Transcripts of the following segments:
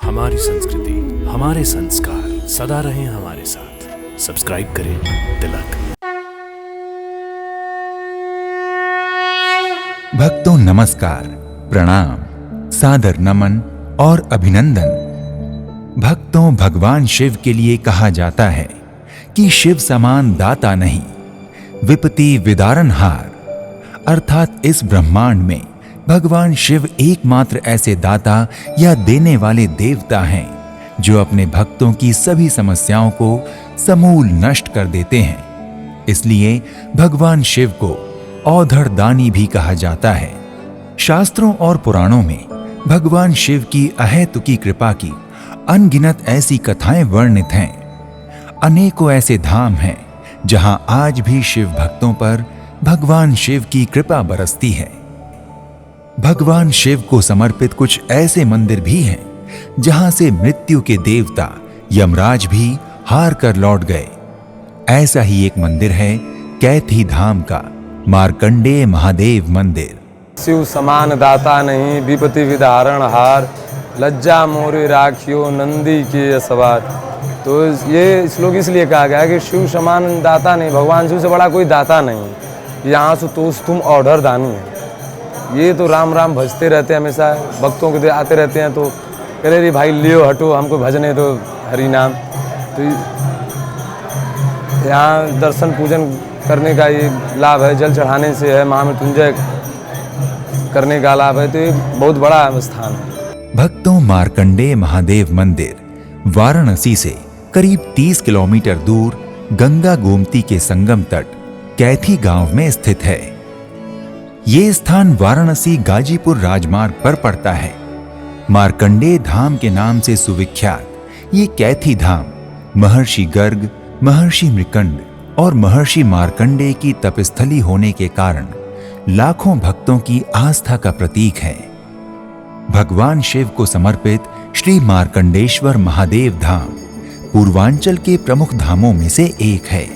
हमारी संस्कृति, हमारे संस्कार सदा रहें हमारे साथ। सब्सक्राइब करें तिलक। भक्तों नमस्कार, प्रणाम, सादर नमन और अभिनंदन। भक्तों, भगवान शिव के लिए कहा जाता है कि शिव समान दाता नहीं, विपत्ति विदारणहार। अर्थात इस ब्रह्मांड में भगवान शिव एकमात्र ऐसे दाता या देने वाले देवता हैं जो अपने भक्तों की सभी समस्याओं को समूल नष्ट कर देते हैं। इसलिए भगवान शिव को औधड़ दानी भी कहा जाता है। शास्त्रों और पुराणों में भगवान शिव की अहेतुकी कृपा की अनगिनत ऐसी कथाएं वर्णित हैं। अनेकों ऐसे धाम हैं जहां आज भी शिव भक्तों पर भगवान शिव की कृपा बरसती है। भगवान शिव को समर्पित कुछ ऐसे मंदिर भी हैं जहां से मृत्यु के देवता यमराज भी हार कर लौट गए। ऐसा ही एक मंदिर है कैथी धाम का मार्कंडेय महादेव मंदिर। शिव समान दाता नहीं, विपत्ति विदारण हार, लज्जा मोरे राखियो नंदी के सवार। तो ये श्लोक इसलिए कहा गया है कि शिव समान दाता नहीं, भगवान शिव से बड़ा कोई दाता नहीं। यहाँ से तो तुम ऑर्डर दानी है। ये तो राम राम भजते रहते हैं, हमेशा भक्तों के आते रहते हैं। तो कह रहे भाई लियो हटो, हमको भजने दो हरि नाम। तो यहाँ दर्शन पूजन करने का ये लाभ है, जल चढ़ाने से है, महामृत्युंजय करने का लाभ है। तो ये बहुत बड़ा स्थान है। भक्तों, मार्कंडेय महादेव मंदिर वाराणसी से करीब 30 किलोमीटर दूर गंगा गोमती के संगम तट कैथी गांव में स्थित है। ये स्थान वाराणसी गाजीपुर राजमार्ग पर पड़ता है। मार्कंडेय धाम के नाम से सुविख्यात ये कैथी धाम महर्षि गर्ग, महर्षि मृकंड और महर्षि मार्कंडेय की तपस्थली होने के कारण लाखों भक्तों की आस्था का प्रतीक है। भगवान शिव को समर्पित श्री मार्कंडेश्वर महादेव धाम पूर्वांचल के प्रमुख धामों में से एक है।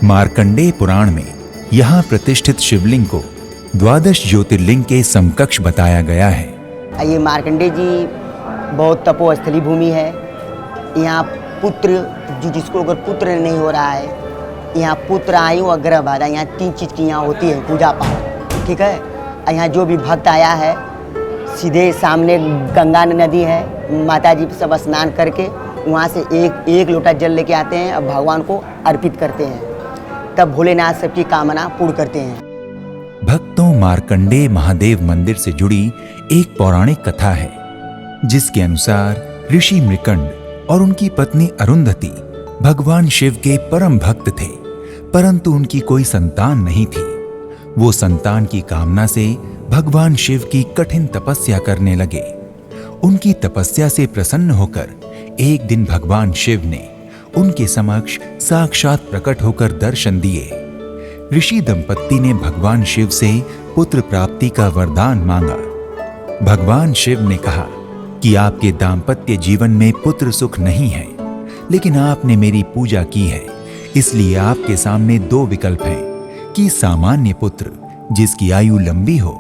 मार्कंडेय पुराण में यहाँ प्रतिष्ठित शिवलिंग को 12 ज्योतिर्लिंग के समकक्ष बताया गया है। ये मार्कंडेय जी बहुत तपोस्थली भूमि है। यहाँ पुत्र जिसको अगर पुत्र नहीं हो रहा है, यहाँ पुत्र आयु और गर्भ आधा, यहाँ 3 चीज़ की यहाँ होती है पूजा पाठ। ठीक है। यहाँ जो भी भक्त आया है सीधे सामने गंगा नदी है, माता जी सब स्नान करके वहाँ से एक लोटा जल लेके आते हैं और भगवान को अर्पित करते हैं। तब भोलेनाथ सबकी कामना पूर्ण करते हैं। भक्तों, मार्कंडेय महादेव मंदिर से जुड़ी एक पौराणिक कथा है जिसके अनुसार ऋषि मृकंड और उनकी पत्नी अरुंधति भगवान शिव के परम भक्त थे, परंतु उनकी कोई संतान नहीं थी। वो संतान की कामना से भगवान शिव की कठिन तपस्या करने लगे। उनकी तपस्या से प्रसन्न होकर एक दिन भगवान शिव ने उनके समक्ष साक्षात प्रकट होकर दर्शन दिए। ऋषि दंपत्ति ने भगवान शिव से पुत्र प्राप्ति का वरदान मांगा। भगवान शिव ने कहा कि आपके दाम्पत्य जीवन में पुत्र सुख नहीं है, लेकिन आपने मेरी पूजा की है, इसलिए आपके सामने 2 विकल्प हैं कि सामान्य पुत्र जिसकी आयु लंबी हो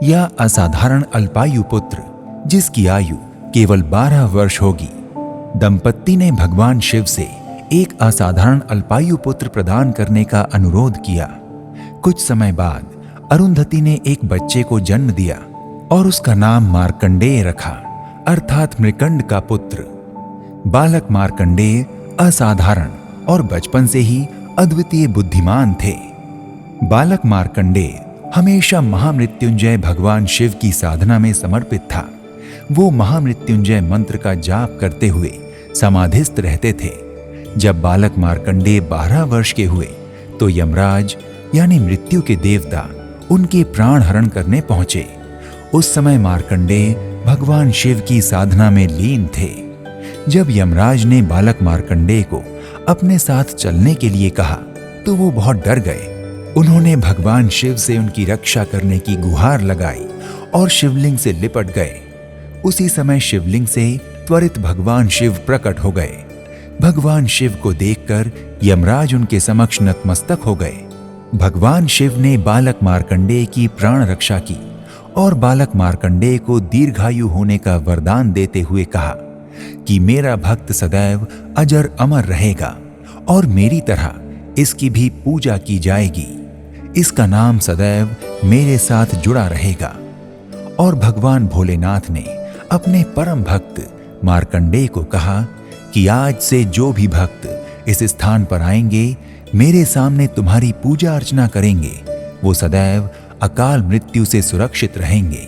या असाधारण अल्पायु पुत्र जिसकी आयु केवल 12 वर्ष होगी। दंपत्ति ने भगवान शिव से एक असाधारण अल्पायु पुत्र प्रदान करने का अनुरोध किया। कुछ समय बाद अरुंधति ने एक बच्चे को जन्म दिया और उसका नाम मार्कंडेय रखा, अर्थात मृकंड का पुत्र। बालक मार्कंडेय असाधारण और बचपन से ही अद्वितीय बुद्धिमान थे। बालक मार्कंडेय हमेशा महामृत्युंजय भगवान शिव की साधना में समर्पित था। वो महामृत्युंजय मंत्र का जाप करते हुए समाधिस्थ रहते थे। जब बालक मार्कंडेय 12 वर्ष के हुए तो यमराज यानी मृत्यु के देवता उनके प्राण हरण करने पहुंचे। उस समय मार्कंडेय भगवान शिव की साधना में लीन थे। जब यमराज ने बालक मार्कंडेय को अपने साथ चलने के लिए कहा तो वो बहुत डर गए। उन्होंने भगवान शिव से उनकी रक्षा करने की गुहार लगाई और शिवलिंग से लिपट गए। उसी समय शिवलिंग से त्वरित भगवान शिव प्रकट हो गए। भगवान शिव को देखकर यमराज उनके समक्ष नतमस्तक हो गए। भगवान शिव ने बालक मार्कंडेय की प्राण रक्षा की और बालक मार्कंडेय को दीर्घायु होने का वरदान देते हुए कहा कि मेरा भक्त सदैव अजर अमर रहेगा और मेरी तरह इसकी भी पूजा की जाएगी। इसका नाम सदैव मेरे साथ जुड़ा रहेगा। और भगवान भोलेनाथ ने अपने परम भक्त मार्कंडेय को कहा कि आज से जो भी भक्त इस स्थान पर आएंगे, मेरे सामने तुम्हारी पूजा अर्चना करेंगे, वो सदैव अकाल मृत्यु से सुरक्षित रहेंगे।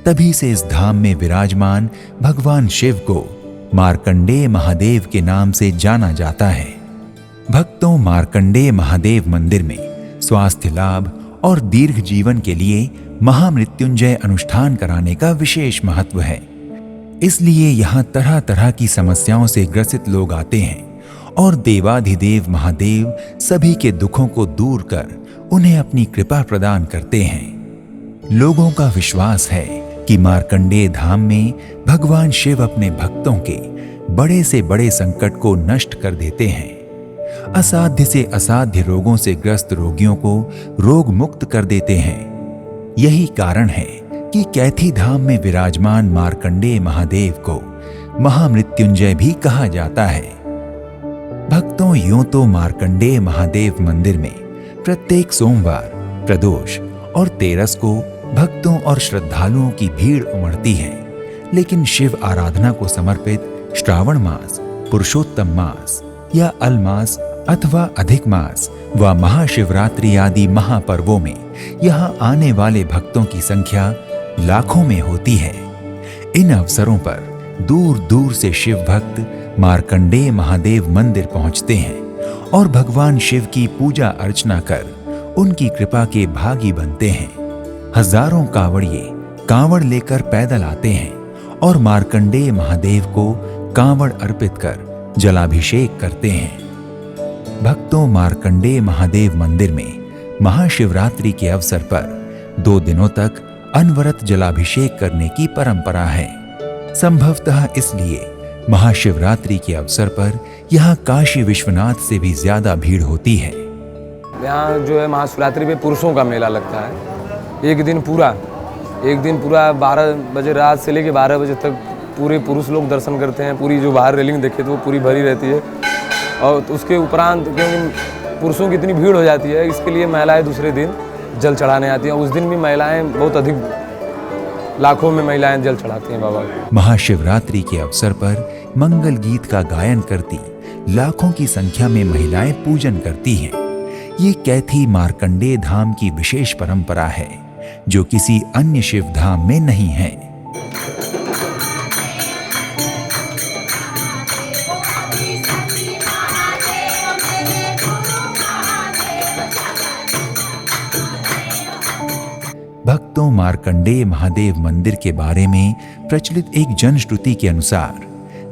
तभी से इस धाम में विराजमान भगवान शिव को मार्कंडेय महादेव के नाम से जाना जाता है। भक्तों, मार्कंडेय महादेव मंदिर में स्वास्थ्य लाभ और दीर्घ जीवन के लिए महामृत्युंजय अनुष्ठान कराने का विशेष महत्व है। इसलिए यहाँ तरह तरह की समस्याओं से ग्रसित लोग आते हैं और देवाधिदेव महादेव सभी के दुखों को दूर कर उन्हें अपनी कृपा प्रदान करते हैं। लोगों का विश्वास है कि मार्कंडेय धाम में भगवान शिव अपने भक्तों के बड़े से बड़े संकट को नष्ट कर देते हैं। असाध्य से असाध्य रोगों से ग्रस्त रोगियों को रोग मुक्त कर देते हैं। यही कारण है कि कैथी धाम में विराजमान मार्कंडेय महादेव को महामृत्युंजय भी कहा जाता है। भक्तों, यूं तो मार्कंडेय महादेव मंदिर में प्रत्येक सोमवार, प्रदोष और तेरस को भक्तों और श्रद्धालुओं की भीड़ उमड़ती है, लेकिन शिव आराधना को समर्पित श्रावण मास, पुरुषोत्तम मास या अलमास अथवा अधिक मास व महाशिवरात्रि आदि महापर्वों में यहाँ आने वाले भक्तों की संख्या लाखों में होती है। इन अवसरों पर दूर दूर से शिव भक्त मार्कंडेय महादेव मंदिर पहुंचते हैं और भगवान शिव की पूजा अर्चना कर उनकी कृपा के भागी बनते हैं। हजारों कांवड़िए कांवड़ लेकर पैदल आते हैं और मार्कंडेय महादेव को कांवड़ अर्पित कर जलाभिषेक करते हैं। भक्तों, मार्कंडेय महादेव मंदिर में महाशिवरात्रि के अवसर पर 2 दिनों तक अनवरत जलाभिषेक करने की परंपरा है। संभवतः इसलिए महाशिवरात्रि के अवसर पर यहाँ काशी विश्वनाथ से भी ज्यादा भीड़ होती है। यहाँ जो है महाशिवरात्रि पे पुरुषों का मेला लगता है। एक दिन पूरा 12 बजे रात से लेके 12 बजे तक पूरे पुरुष लोग दर्शन करते हैं। पूरी जो बाहर रेलिंग देखे तो वो पूरी भरी रहती है और उसके उपरांत क्योंकि पुरुषों की इतनी भीड़ हो जाती है, इसके लिए महिलाएं दूसरे दिन जल चढ़ाने आती हैं। उस दिन भी महिलाएं बहुत अधिक, लाखों में महिलाएं जल चढ़ाती हैं बाबा को। महाशिवरात्रि के अवसर पर मंगल गीत का गायन करती लाखों की संख्या में महिलाएं पूजन करती हैं। ये कैथी मार्कंडेय धाम की विशेष परंपरा है जो किसी अन्य शिव धाम में नहीं है। भक्तों, मार्कंडेय महादेव मंदिर के बारे में प्रचलित एक जनश्रुति के अनुसार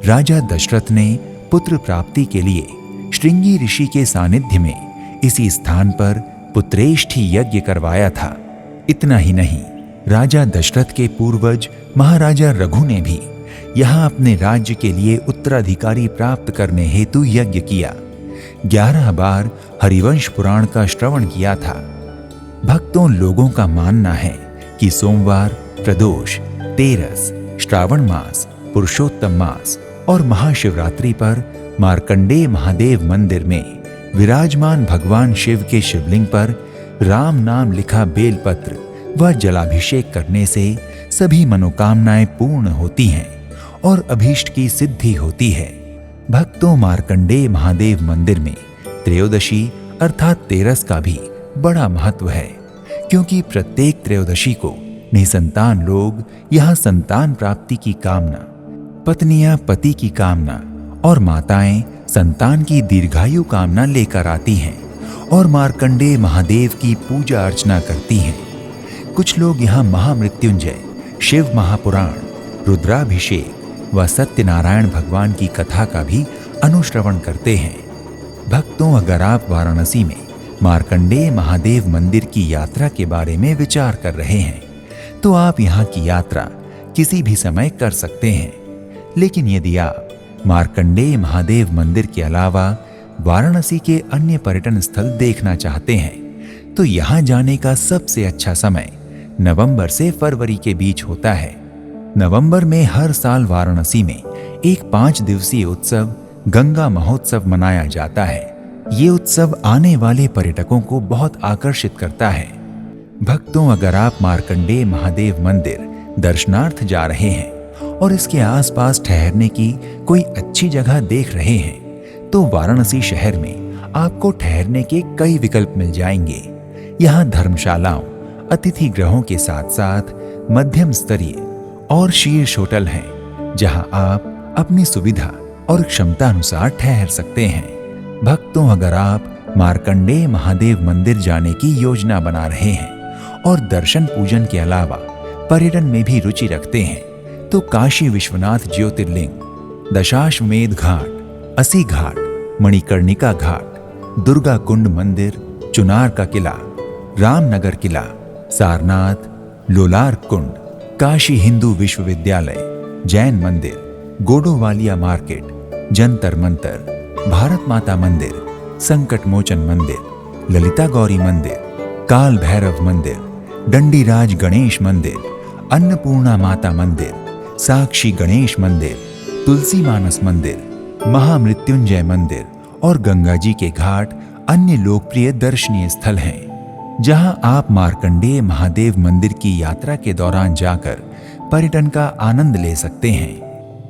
राजा दशरथ ने पुत्र प्राप्ति के लिए श्रृंगी ऋषि के सानिध्य में इसी स्थान पर पुत्रेष्ठी यज्ञ करवाया था। इतना ही नहीं, राजा दशरथ के पूर्वज महाराजा रघु ने भी यहाँ अपने राज्य के लिए उत्तराधिकारी प्राप्त करने हेतु यज्ञ किया। 11 बार हरिवंश पुराण का श्रवण किया था। भक्तों, लोगों का मानना है कि सोमवार, प्रदोष, तेरस, श्रावण मास, पुरुषोत्तम मास और महाशिवरात्रि पर मार्कंडेय महादेव मंदिर में विराजमान भगवान शिव के शिवलिंग पर राम नाम लिखा बेलपत्र व जलाभिषेक करने से सभी मनोकामनाएं पूर्ण होती हैं और अभीष्ट की सिद्धि होती है। भक्तों, मार्कंडेय महादेव मंदिर में त्रयोदशी अर्थात तेरस का भी बड़ा महत्व है, क्योंकि प्रत्येक त्रयोदशी को निसंतान लोग यहाँ संतान प्राप्ति की कामना, पत्नियां पति की कामना और माताएं संतान की दीर्घायु कामना लेकर आती हैं और मार्कंडेय महादेव की पूजा अर्चना करती हैं। कुछ लोग यहाँ महामृत्युंजय, शिव महापुराण, रुद्राभिषेक व सत्यनारायण भगवान की कथा का भी अनुश्रवण करते हैं। भक्तों, अगर आप वाराणसी में मार्कंडेय महादेव मंदिर की यात्रा के बारे में विचार कर रहे हैं तो आप यहाँ की यात्रा किसी भी समय कर सकते हैं। लेकिन यदि आप मार्कंडेय महादेव मंदिर के अलावा वाराणसी के अन्य पर्यटन स्थल देखना चाहते हैं तो यहाँ जाने का सबसे अच्छा समय नवंबर से फरवरी के बीच होता है। नवंबर में हर साल वाराणसी में एक 5 दिवसीय उत्सव गंगा महोत्सव मनाया जाता है। ये उत्सव आने वाले पर्यटकों को बहुत आकर्षित करता है। भक्तों, अगर आप मार्कंडेय महादेव मंदिर दर्शनार्थ जा रहे हैं और इसके आसपास ठहरने की कोई अच्छी जगह देख रहे हैं तो वाराणसी शहर में आपको ठहरने के कई विकल्प मिल जाएंगे। यहाँ धर्मशालाओं, अतिथि गृहों के साथ साथ मध्यम स्तरीय और शीर्ष होटल हैं जहां आप अपनी सुविधा और क्षमता अनुसार ठहर सकते हैं। भक्तों, अगर आप मार्कंडेय महादेव मंदिर जाने की योजना बना रहे हैं और दर्शन पूजन के अलावा पर्यटन में भी रुचि रखते हैं तो काशी विश्वनाथ ज्योतिर्लिंग, दशाश्वमेध घाट, असी घाट, मणिकर्णिका घाट, दुर्गा कुंड मंदिर, चुनार का किला, रामनगर किला, सारनाथ, लोलार कुंड, काशी हिंदू विश्वविद्यालय, जैन मंदिर, गोडोवालिया मार्केट, जंतर मंतर, भारत माता मंदिर, संकट मोचन मंदिर, ललिता गौरी मंदिर, काल भैरव मंदिर, दंडीराज गणेश मंदिर, अन्नपूर्णा माता मंदिर, साक्षी गणेश मंदिर, तुलसी मानस मंदिर, महामृत्युंजय मंदिर और गंगा जी के घाट अन्य लोकप्रिय दर्शनीय स्थल हैं जहां आप मार्कंडेय महादेव मंदिर की यात्रा के दौरान जाकर पर्यटन का आनंद ले सकते हैं।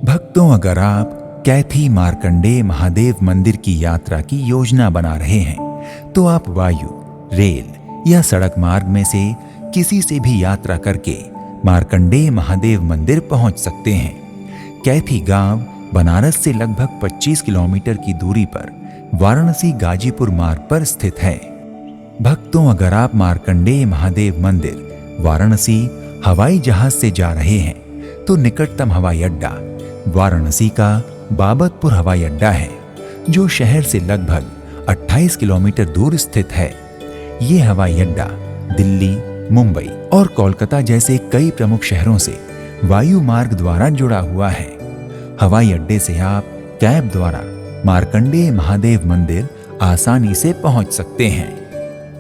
भक्तों, अगर आप कैथी मार्कंडेय महादेव मंदिर की यात्रा की योजना बना रहे हैं तो आप वायु, रेल या सड़क मार्ग में से किसी से भी यात्रा करके मार्कंडेय महादेव मंदिर पहुंच सकते हैं। कैथी गांव बनारस से लगभग 25 किलोमीटर की दूरी पर वाराणसी गाजीपुर मार्ग पर स्थित है। भक्तों, अगर आप मार्कंडेय महादेव मंदिर वाराणसी हवाई जहाज से जा रहे हैं तो निकटतम हवाई अड्डा वाराणसी का बाबतपुर हवाई अड्डा है जो शहर से लगभग 28 किलोमीटर दूर स्थित है। ये हवाई अड्डा दिल्ली, मुंबई और कोलकाता जैसे कई प्रमुख शहरों से वायु मार्ग द्वारा जुड़ा हुआ है। हवाई अड्डे से आप कैब द्वारा मार्कंडेय महादेव मंदिर आसानी से पहुंच सकते हैं।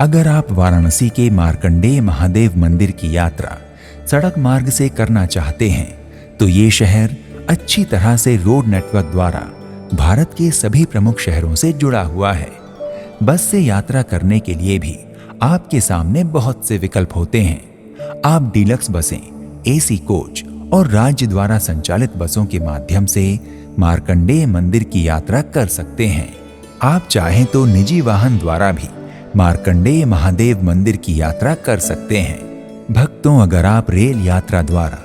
अगर आप वाराणसी के मार्कंडेय महादेव मंदिर की यात्रा सड़क मार्ग से करना चाहते हैं तो ये शहर अच्छी तरह से रोड नेटवर्क द्वारा भारत के सभी प्रमुख शहरों से जुड़ा हुआ है। बस से यात्रा करने के लिए भी आपके सामने बहुत से विकल्प होते हैं। आप डीलक्स बसें, एसी कोच और राज्य द्वारा संचालित बसों के माध्यम से मार्कंडेय मंदिर की यात्रा कर सकते हैं। आप चाहें तो निजी वाहन द्वारा भी मार्कंडेय महादेव मंदिर की यात्रा कर सकते हैं। भक्तों, अगर आप रेल यात्रा द्वारा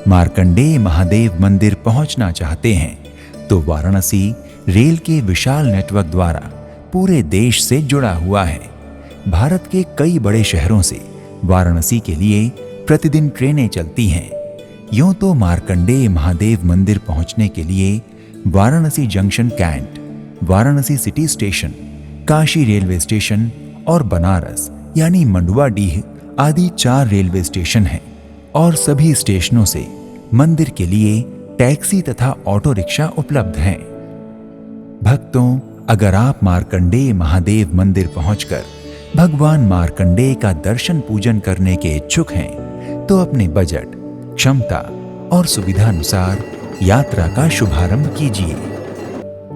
मार्कंडेय महादेव मंदिर पहुंचना चाहते हैं तो वाराणसी रेल के विशाल नेटवर्क द्वारा पूरे देश से जुड़ा हुआ है। भारत के कई बड़े शहरों से वाराणसी के लिए प्रतिदिन ट्रेनें चलती हैं। यूं तो मार्कंडेय महादेव मंदिर पहुंचने के लिए Varanasi junction cantt, Varanasi city station, Kashi railway station और बनारस यानी मंडुआडीह आदि 4 रेलवे स्टेशन हैं और सभी स्टेशनों से मंदिर के लिए टैक्सी तथा ऑटो रिक्शा उपलब्ध हैं। भक्तों, अगर आप मार्कंडेय महादेव मंदिर पहुंचकर भगवान मार्कंडेय का दर्शन पूजन करने के इच्छुक हैं तो अपने बजट, क्षमता और सुविधा अनुसार यात्रा का शुभारंभ कीजिए।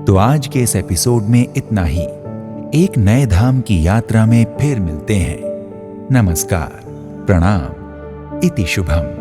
तो आज के इस एपिसोड में इतना ही। एक नए धाम की यात्रा में फिर मिलते हैं। नमस्कार, प्रणाम, इति शुभम।